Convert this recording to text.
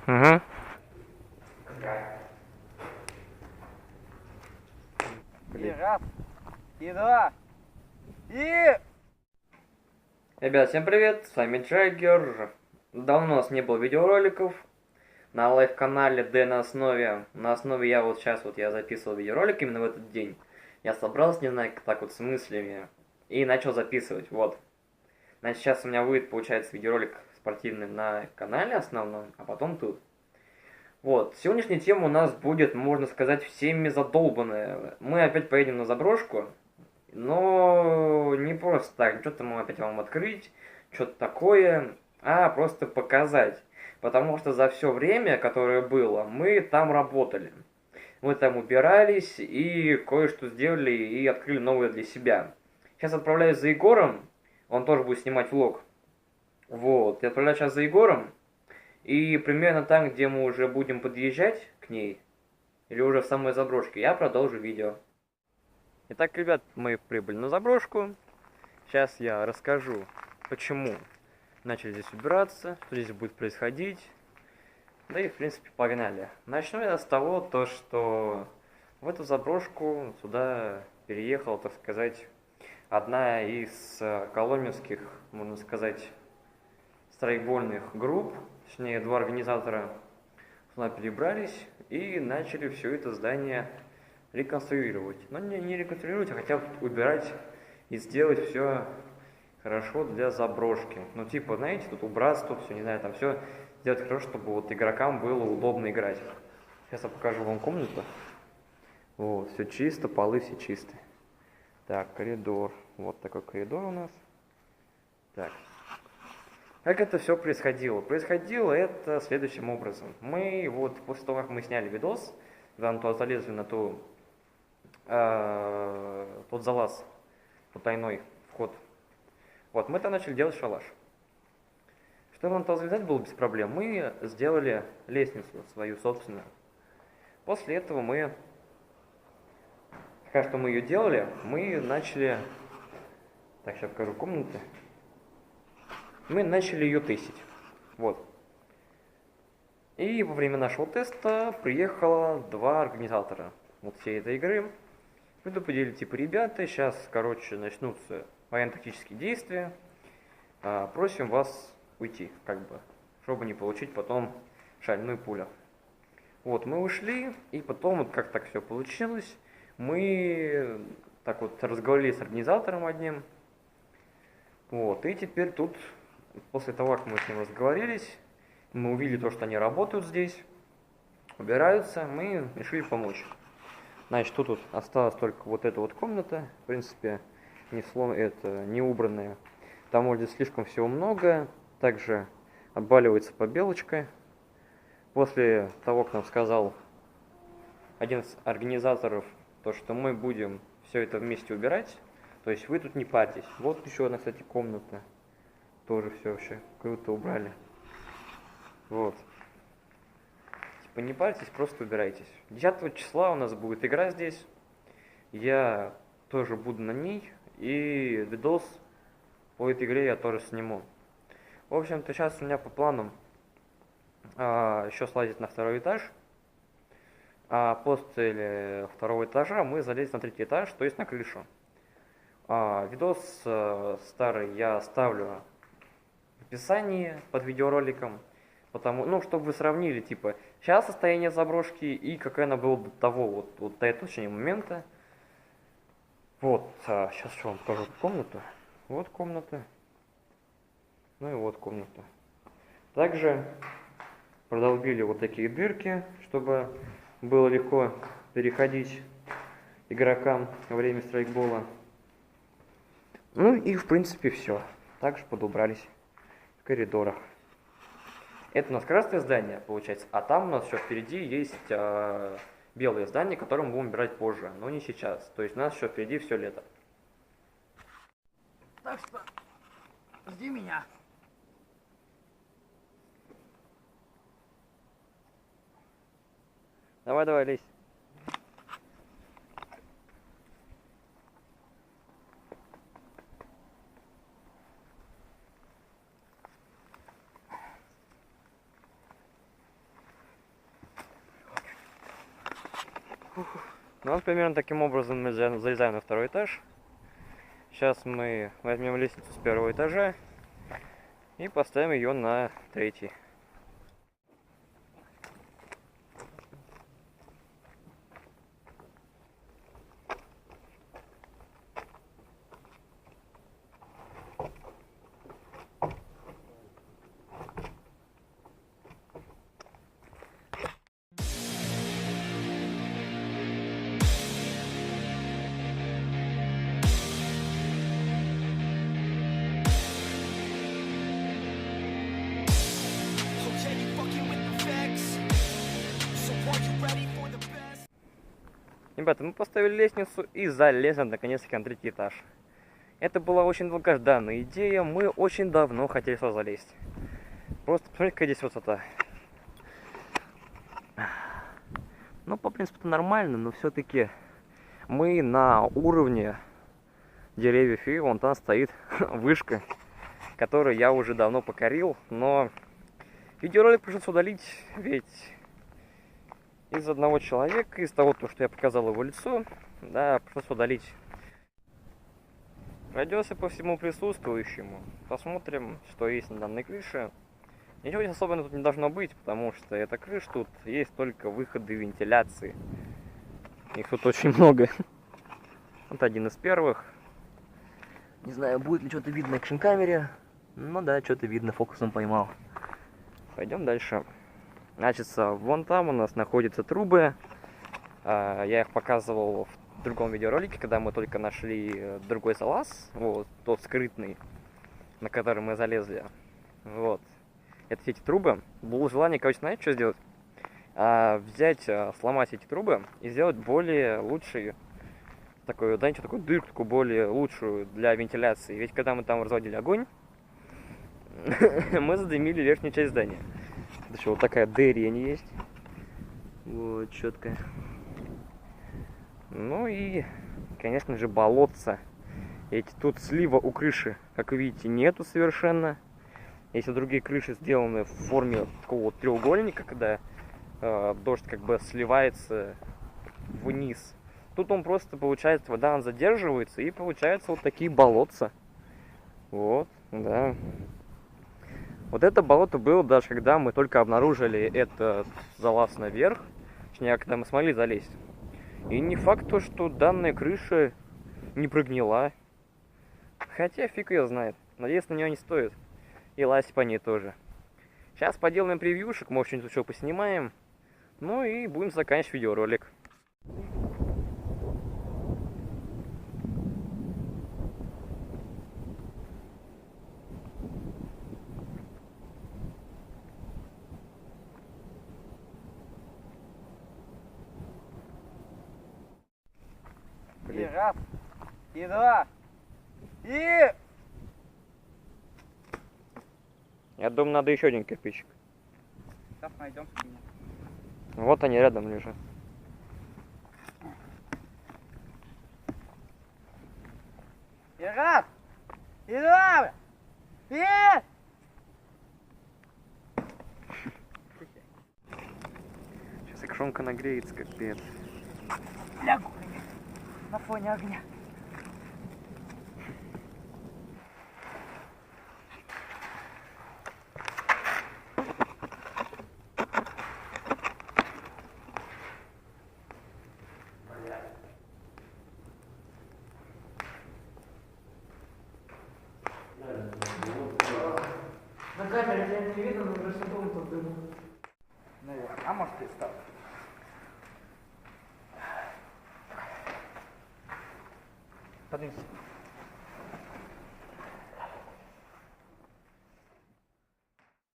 Угу. И раз, и два, и... Ребят, всем привет, с вами Джаггер. Давно у нас не было видеороликов на лайв-канале Д на основе. На основе я вот сейчас я записывал видеоролик именно в этот день. Я собрался, не знаю, так вот с мыслями и начал записывать, вот. Значит, сейчас у меня будет, получается, видеоролик спортивный на канале основном, а потом тут. Вот, сегодняшняя тема у нас будет, можно сказать, всеми задолбанная. Мы опять поедем на заброшку, но не просто так, что-то мы опять вам открыть, что-то такое, а просто показать. Потому что за все время, которое было, мы там работали. Мы там убирались и кое-что сделали и открыли новое для себя. Сейчас отправляюсь за Егором, он тоже будет снимать влог. Вот, я отправляюсь сейчас за Егором, и примерно там, где мы уже будем подъезжать к ней, или уже в самой заброшке, я продолжу видео. Итак, ребят, мы прибыли на заброшку. Сейчас я расскажу, почему начали здесь убираться, что здесь будет происходить. Да и, в принципе, погнали. Начну я с того, что в эту заброшку сюда переехала, так сказать, одна из коломенских, можно сказать, страйкбольных групп. Точнее, два организатора сюда перебрались и начали все это здание реконструировать. Но не реконструировать, а хотят убирать и сделать все хорошо для заброшки. Ну, типа, знаете, тут убраться, тут все, не знаю, там все сделать хорошо, чтобы вот игрокам было удобно играть. Сейчас я покажу вам комнату. Вот, все чисто, полы все чистые. Так, коридор. Вот такой коридор у нас. Так. Как это все происходило? Происходило это следующим образом. Мы вот после того, как мы сняли видос, когда мы туда залезли на тот залаз, потайной вход, вот, мы там начали делать шалаш. Чтобы нам туда залезать было без проблем, мы сделали лестницу свою собственную. После этого пока что мы ее делали, мы начали, так, сейчас покажу комнаты, мы начали ее тестить. Вот. И во время нашего теста приехало два организатора вот всей этой игры. Предупредили, типа, ребята, сейчас, короче, начнутся военно-тактические действия. Просим вас уйти, как бы, чтобы не получить потом шальную пулю. Вот, мы ушли, и потом, вот как так все получилось, мы так вот разговаривали с организатором одним. Вот, и теперь тут, после того, как мы с ним разговорились, мы увидели то, что они работают здесь, убираются, мы решили помочь. Значит, тут осталась только вот эта вот комната, в принципе, не убранная. Там вроде слишком всего много, также отбаливается побелочка. После того, как нам сказал один из организаторов, то, что мы будем все это вместе убирать, то есть вы тут не парьтесь. Вот еще одна, кстати, комната, тоже все вообще круто убрали. Вот. Типа не парьтесь, просто убирайтесь. 10 числа у нас будет игра здесь. Я тоже буду на ней. И видос по этой игре я тоже сниму. В общем-то, сейчас у меня по планам еще слазить на второй этаж. А после второго этажа мы залезем на третий этаж, то есть на крышу. Видос старый я оставлю в описании под видеороликом. Ну, чтобы вы сравнили, типа, сейчас состояние заброшки и какая она была до того, вот до этого точнее момента. Вот, сейчас еще вам покажу комнату. Вот комната. Ну и вот комната. Также продолбили вот такие дырки, чтобы было легко переходить игрокам во время страйкбола. Ну и в принципе все. Также подубрались в коридорах. Это у нас красное здание, получается, а там у нас еще впереди есть белое здание, которое мы будем убирать позже, но не сейчас. То есть у нас еще впереди все лето. Так что жди меня. Давай, лезь. Ну, вот примерно таким образом мы залезаем на второй этаж. Сейчас мы возьмем лестницу с первого этажа и поставим ее на третий. Ребята, мы поставили лестницу и залезли наконец-таки на третий этаж. Это была очень долгожданная идея, мы очень давно хотели сюда залезть. Просто посмотрите, какая здесь высота. Ну, по принципу, это нормально, но все-таки мы на уровне деревьев, и вон там стоит вышка, которую я уже давно покорил, но видеоролик пришлось удалить, ведь из одного человека, из того, что я показал его лицо, да, пришлось удалить. Пройдемся по всему присутствующему, посмотрим, что есть на данной крыше. Ничего особенного тут не должно быть, потому что эта крыша, тут есть только выходы вентиляции. Их тут очень много. Вот один из первых. Не знаю, будет ли что-то видно на экшн-камере. Ну да, что-то видно, фокусом поймал. Пойдем дальше. Значит, вон там у нас находятся трубы. Я их показывал в другом видеоролике, когда мы только нашли другой залаз. Вот, тот скрытный, на который мы залезли. Вот. Это эти трубы. Было желание, короче, знаете, что сделать? Взять, сломать эти трубы и сделать более лучший, такой, знаете, такую дырку, такую более лучшую для вентиляции. Ведь когда мы там разводили огонь, мы задымили верхнюю часть здания. Еще вот такая дырень есть. Вот, четкая. Ну и, конечно же, болотца. Эти тут слива у крыши, как вы видите, нету совершенно. Если другие крыши сделаны в форме такого вот треугольника, когда дождь как бы сливается вниз, тут он просто, получается, вода задерживается, и получается вот такие болотца. Вот, да. Вот это болото было даже когда мы только обнаружили этот залаз наверх, точнее, когда мы смогли залезть. И не факт то, что данная крыша не прогнила. Хотя фиг ее знает. Надеяться на нее не стоит. И лазить по ней тоже. Сейчас поделаем превьюшек, может что-нибудь еще поснимаем. Ну и будем заканчивать видеоролик. И раз, и два, и... Я думаю, надо еще один кирпичик. Сейчас найдем скинем. Вот они рядом лежат. И раз, и два, и... Сейчас экшонка нагреется, капец. Лягу на фоне огня. На камере тебя не видно, но просто дом тут дым. Наверное. А может и стал. Поднимись.